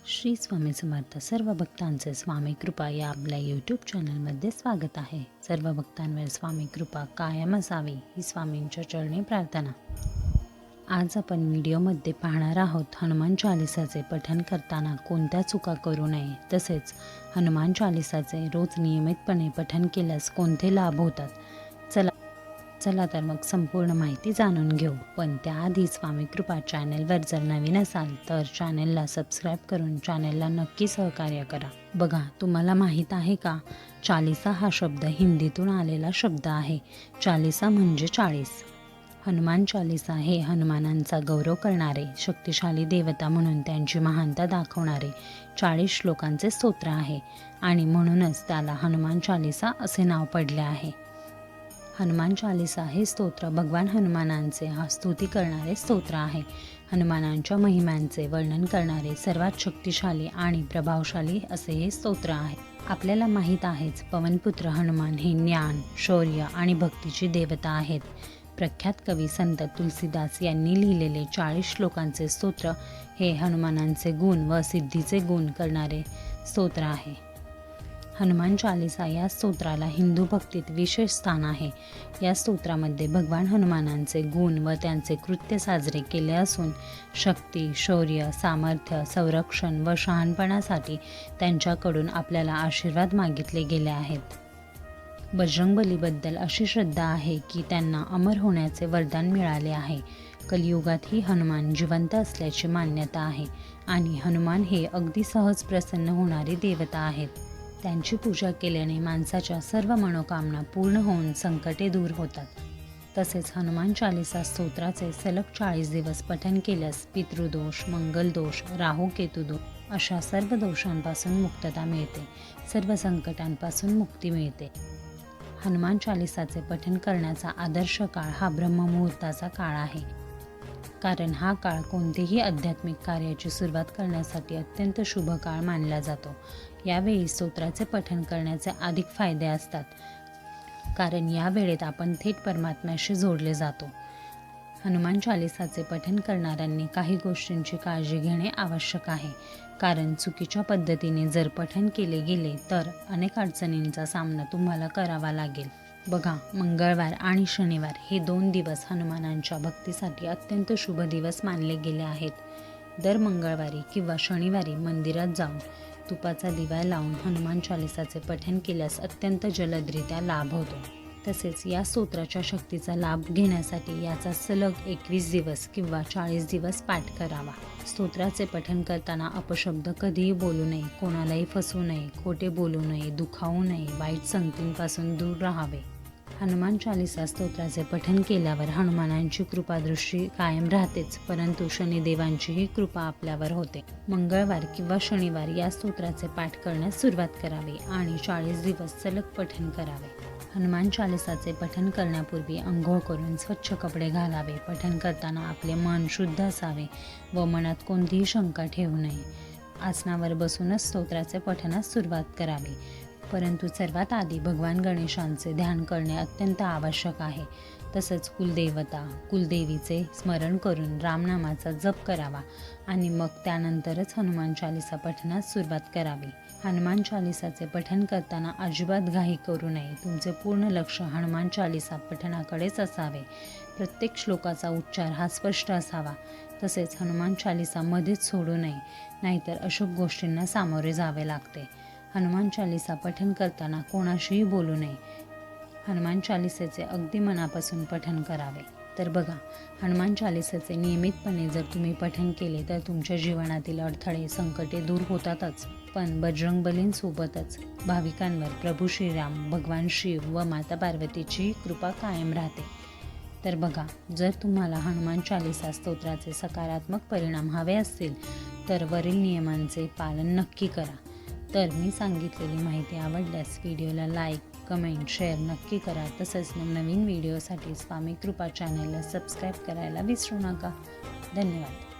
श्री स्वामी समर्थ. सर्व भक्तांचे स्वामी कृपा या आपल्या यूट्यूब चॅनलमध्ये स्वागत आहे. सर्व भक्तांवर स्वामी कृपा कायम असावी ही स्वामींच्या चरणी प्रार्थना. आज आपण व्हिडिओमध्ये पाहणार आहोत हनुमान चालिसाचे पठण करताना कोणत्या चुका करू नये, तसेच हनुमान चालिसाचे रोज नियमितपणे पठण केल्यास कोणते लाभ होतात. चला तर मग संपूर्ण माहिती जाणून घेऊ. पण त्याआधी स्वामी कृपा चॅनलवर जर नवीन असाल तर चॅनलला सबस्क्राईब करून चॅनलला नक्की सहकार्य करा. बघा, तुम्हाला माहीत आहे का, चालिसा हा शब्द हिंदीतून आलेला शब्द आहे. चालिसा म्हणजे 40. हनुमान चालिसा हे हनुमानांचा गौरव करणारे, शक्तिशाली देवता म्हणून त्यांची महानता दाखवणारे 40 श्लोकांचे स्तोत्र आहे आणि म्हणूनच त्याला हनुमान चालिसा असे नाव पडले आहे. हनुमान चालिसा हे स्तोत्र भगवान हनुमानांचे स्तुती करणारे स्तोत्र आहे. हनुमानांच्या महिम्यांचे वर्णन करणारे सर्वात शक्तिशाली आणि प्रभावशाली असे हे स्तोत्र आहे. आपल्याला माहीत आहेच, पवनपुत्र हनुमान हे ज्ञान, शौर्य आणि भक्तीची देवता आहेत. प्रख्यात कवी संत तुलसीदास यांनी लिहिलेले 40 श्लोकांचे स्तोत्र हे हनुमानांचे गुण व सिद्धीचे गुण करणारे स्तोत्र आहे. हनुमान चालिसा या स्तोत्राला हिंदू भक्तीत विशेष स्थान आहे. या स्तोत्रामध्ये भगवान हनुमानांचे गुण व त्यांचे कृत्य साजरे केले असून शक्ती, शौर्य, सामर्थ्य, संरक्षण व शहाणपणासाठी त्यांच्याकडून आपल्याला आशीर्वाद मागितले गेले आहेत. बजरंगबलीबद्दल अशी श्रद्धा आहे की त्यांना अमर होण्याचे वरदान मिळाले आहे. कलियुगातही हनुमान जिवंत असल्याची मान्यता आहे आणि हनुमान हे अगदी सहज प्रसन्न होणारी देवता आहेत. त्यांची पूजा केल्याने माणसाच्या सर्व मनोकामना पूर्ण होऊन संकटे दूर होतात. तसेच हनुमान चालिसा स्तोत्राचे सलग 40 दिवस पठण केल्यास पितृदोष, मंगलदोष, राहू केतू दोष अशा सर्व दोषांपासून मुक्तता मिळते. सर्व संकटांपासून मुक्ती मिळते. हनुमान चालिसाचे पठण करण्याचा आदर्श काळ हा ब्रह्ममुहूर्ताचा काळ आहे. कारण हा काळ कोणतेही आध्यात्मिक कार्याची सुरुवात करण्यासाठी अत्यंत शुभ काळ मानला जातो. यावेळी स्तोत्राचे पठण करण्याचे अधिक फायदे असतात, कारण या वेळेत आपण थेट परमात्म्याशी जोडले जातो. हनुमान चालिसाचे पठण करणाऱ्यांनी काही गोष्टींची काळजी घेणे आवश्यक आहे, कारण चुकीच्या पद्धतीने जर पठण केले गेले तर अनेक अडचणींचा सामना तुम्हाला करावा लागेल. बघा, मंगळवार आणि शनिवार हे 2 दिवस हनुमानांच्या भक्तीसाठी अत्यंत शुभ दिवस मानले गेले आहेत. दर मंगळवारी किंवा शनिवारी मंदिरात जाऊन तुपाचा दिवा लावून हनुमान चालिसाचे पठण केल्यास अत्यंत जलदरित्या लाभ होतो. तसेच या स्तोत्राच्या शक्तीचा लाभ घेण्यासाठी याचा सलग 21 दिवस किंवा 40 दिवस पाठ करावा. स्तोत्राचे पठण करताना अपशब्द कधीही बोलू नये, कोणालाही फसवू नये, खोटे बोलू नये, दुखावू नये, वाईट संगतींपासून दूर राहावे. हनुमान चालिसा स्तोत्राचे पठण केल्यावर हनुमानांची कृपादृष्टी कायम राहतेच, परंतु शनिदेवांचीही कृपा आपल्यावर होते. मंगळवार किंवा शनिवार या स्तोत्राचे पाठ करण्यास सुरुवात करावी आणि 40 दिवस सलग पठण करावे. हनुमान चालिसाचे पठण करण्यापूर्वी अंघोळ करून स्वच्छ कपडे घालावे. पठण करताना आपले मन शुद्ध असावे व मनात कोणतीही शंका ठेवू नये. आसनावर बसूनच स्तोत्राचे पठणास सुरुवात करावी. परंतु सर्वात आधी भगवान गणेशांचे ध्यान करणे अत्यंत आवश्यक आहे. तसंच कुलदेवता, कुलदेवीचे स्मरण करून रामनामाचा जप करावा आणि मग त्यानंतरच हनुमान चालिसा पठणास सुरुवात करावी. हनुमान चालिसाचे पठण करताना अजिबात घाई करू नये. तुमचे पूर्ण लक्ष हनुमान चालिसा पठणाकडेच असावे. प्रत्येक श्लोकाचा उच्चार हा स्पष्ट असावा. तसेच हनुमान चालिसा मध्येच सोडू नये, नाहीतर अशुभ गोष्टींना सामोरे जावे लागते. हनुमान चालिसा पठण करताना कोणाशीही बोलू नये. हनुमान चालिसेचे अगदी मनापासून पठण करावे. तर बघा, हनुमान चालिसेचे नियमितपणे जर तुम्ही पठण केले तर तुमच्या जीवनातील अडथळे, संकटे दूर होतातच, पण बजरंगबलींसोबतच भाविकांवर प्रभू श्रीराम, भगवान शिव व माता पार्वतीची कृपा कायम राहते. तर बघा, जर तुम्हाला हनुमान चालिसा स्तोत्राचे सकारात्मक परिणाम हवे असतील तर वरील नियमांचे पालन नक्की करा. तर मी सांगितलेली माहिती आवडल्यास व्हिडिओला लाईक, कमेंट, शेअर नक्की करा. तसंच नवनवीन व्हिडिओसाठी स्वामी कृपा चॅनलला सबस्क्राईब करायला विसरू नका. धन्यवाद.